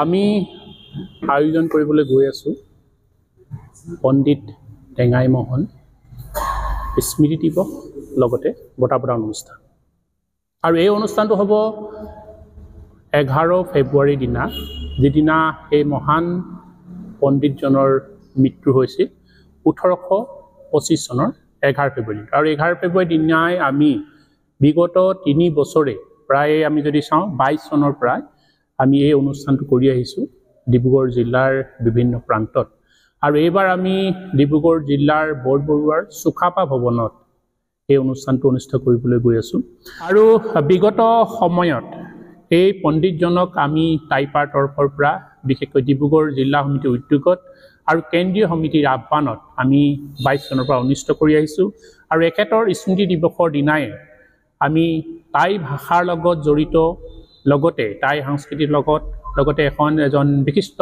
আমি আয়োজন কৰিবলৈ গৈ আছো পণ্ডিত টেঙাই মোহন স্মৃতি দিৱস লগতে বঁটা প্ৰদান অনুষ্ঠান। আৰু এই অনুষ্ঠানটো হ'ব 11 ফেব্ৰুৱাৰীৰ দিনা, যিদিনা এই মহান পণ্ডিতজনৰ মৃত্যু হৈছিল 1825 চনৰ 11 ফেব্ৰুৱাৰী। আৰু 11 ফেব্ৰুৱাৰীৰ দিনাই আমি বিগত 3 বছৰে প্ৰায় আমি যদি চাওঁ 22 চনৰ পৰা আমি এই অনুষ্ঠানটো কৰি আহিছোঁ ডিব্ৰুগড় জিলাৰ বিভিন্ন প্ৰান্তত। আৰু এইবাৰ আমি ডিব্ৰুগড় জিলাৰ বৰবৰুৱাৰ চুকাফা ভৱনত এই অনুষ্ঠানটো অনুষ্ঠিত কৰিবলৈ গৈ আছোঁ। আৰু বিগত সময়ত এই পণ্ডিতজনক আমি টাইপাৰ তৰফৰ পৰা বিশেষকৈ ডিব্ৰুগড় জিলা সমিতিৰ উদ্যোগত আৰু কেন্দ্ৰীয় সমিতিৰ আহ্বানত আমি 22 চনৰ পৰা অনুষ্ঠিত কৰি আহিছোঁ। আৰু এখেতৰ স্মৃতি দিৱসৰ দিনাই আমি টাই ভাষাৰ লগত জড়িত লগতে টাই সংস্কৃতিৰ লগতে এজন বিশিষ্ট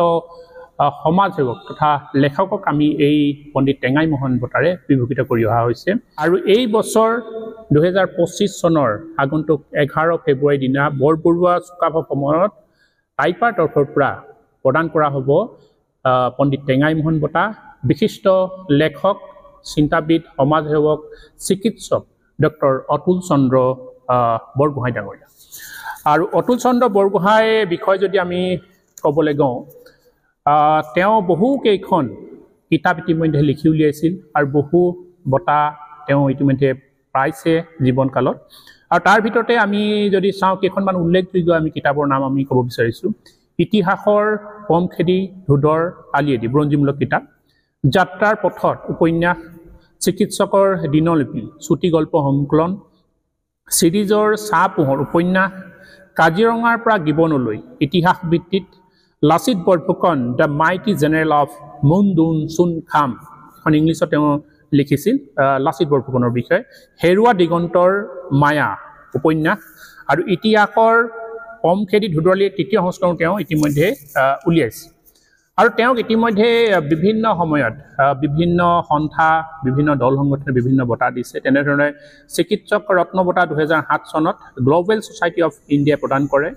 সমাজ সেৱক তথা লেখকক আমি এই পণ্ডিত টেঙাই মোহন বঁটাৰে বিভূষিত কৰি অহা হৈছে। আৰু এই বছৰ 2025 চনৰ আগন্তুক 11 ফেব্ৰুৱাৰীৰ দিনা বৰবৰুৱা চুকাফা ভৱনত টাইপাৰ তৰফৰ পৰা প্ৰদান কৰা হ'ব পণ্ডিত টেঙাই মোহন বঁটা বিশিষ্ট লেখক, চিন্তাবিদ, সমাজ সেৱক, চিকিৎসক ডক্টৰ অতুল চন্দ্ৰ বৰগোহাঁই ডাঙৰীয়া। আৰু অতুল চন্দ্ৰ বৰগোহাঁইৰ বিষয়ে যদি আমি ক'বলৈ যাওঁ, তেওঁ বহুকেইখন কিতাপ ইতিমধ্যে লিখি উলিয়াইছিল আৰু বহু বঁটা তেওঁ ইতিমধ্যে পাইছে জীৱনকালত। আৰু তাৰ ভিতৰতে আমি যদি চাওঁ কেইখনমান উল্লেখযোগ্য আমি কিতাপৰ নাম আমি ক'ব বিচাৰিছোঁ। ইতিহাসৰ পমখেদি ধোদৰ আলিয়েদি বুৰঞ্জীমূলক কিতাপ, যাত্ৰাৰ পথত উপন্যাস, চিকিৎসকৰ দিনলিপি চুটি গল্প সংকলন, চিৰিজৰ চাহ পোহৰ উপন্যাস, কাজিৰঙাৰ পৰা গিবনলৈ ইতিহাস ভিত্তিত, Lachit Borphukan the mighty general of Mong Dun Shun খাম, এখন ইংলিছত তেওঁ লিখিছিল লাচিত বৰফুকনৰ বিষয়ে, হেৰুৱা দিগন্তৰ মায়া উপন্যাস, আৰু ইতিহাসৰ পমখেদি ধোদৰলিৰ 3য় সংস্কৰণ তেওঁ ইতিমধ্যে উলিয়াইছে। আৰু তেওঁক ইতিমধ্যে বিভিন্ন সময়ত বিভিন্ন সন্থা, বিভিন্ন দল সংগঠনে বিভিন্ন বঁটা দিছে। তেনেধৰণে চিকিৎসক ৰত্ন বঁটা 2007 চনত গ্ল'বেল ছ'চাইটি অফ ইণ্ডিয়াই প্ৰদান কৰে।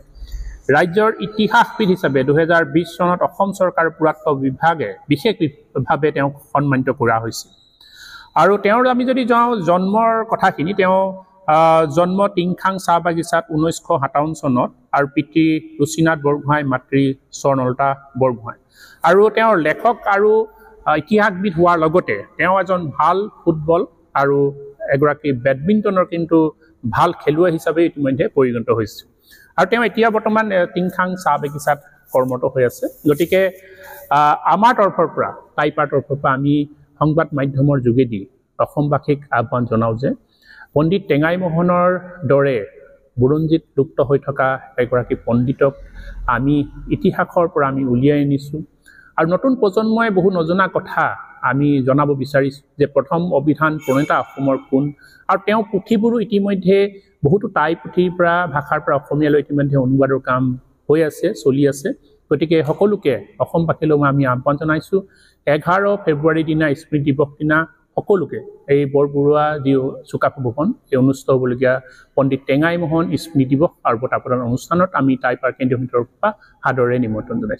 ৰাজ্যৰ ইতিহাসবিদ হিচাপে 2020 চনত অসম চৰকাৰৰ পুৰাতত্ব বিভাগে বিশেষভাৱে তেওঁক সন্মানিত কৰা হৈছিল। আৰু তেওঁৰ আমি যদি যাওঁ জন্মৰ কথাখিনি, তেওঁ জন্ম টিংখাং চাহ বাগিচাত 1957 চনত, আৰু পিতৃ ৰুচিনাথ বৰগোহাঁই, মাতৃ স্বৰ্ণলতা বৰগোহাঁই। আৰু তেওঁৰ লেখক আৰু ইতিহাসবিদ হোৱাৰ লগতে তেওঁ এজন ভাল ফুটবল আৰু এগৰাকী বেডমিণ্টনৰ কিন্তু ভাল খেলুৱৈ হিচাপে ইতিমধ্যে পৰিগণিত হৈছে। আৰু তেওঁ এতিয়া বৰ্তমান টিংখাং চাহ বাগিচাত কৰ্মৰত হৈ আছে। গতিকে আমাৰ তৰফৰ পৰা, টাইপাৰ তৰফৰ পৰা আমি সংবাদ মাধ্যমৰ যোগেদি অসমবাসীক আহ্বান জনাওঁ যে পণ্ডিত টেঙাই মোহনৰ দৰে বুৰঞ্জীত লুপ্ত হৈ থকা এগৰাকী পণ্ডিতক আমি ইতিহাসৰ পৰা আমি উলিয়াই আনিছোঁ। আৰু নতুন প্ৰজন্মই বহু নজনা কথা আমি জনাব বিচাৰিছোঁ যে প্ৰথম অভিধান প্ৰণেতা অসমৰ কোন, আৰু তেওঁ পুথিবোৰো ইতিমধ্যে বহুতো টাই পুথিৰ পৰা ভাষাৰ পৰা অসমীয়ালৈ ইতিমধ্যে অনুবাদৰ কাম হৈ আছে, চলি আছে। গতিকে সকলোকে অসমবাসীলৈ আমি আহ্বান জনাইছোঁ 11 ফেব্ৰুৱাৰীৰ দিনা স্মৃতি দিৱস দিনা সকলোকে এই বৰবৰুৱা যি চুকাফা ভৱন এই অনুষ্ঠিত হ'বলগীয়া পণ্ডিত টেঙাই মোহন স্মৃতি দিৱস আৰু বঁটা প্ৰদান অনুষ্ঠানত আমি টাইপাৰ কেন্দ্ৰীয় সমিতিৰ পৰা সাদৰে নিমন্ত্ৰণ জনাইছোঁ।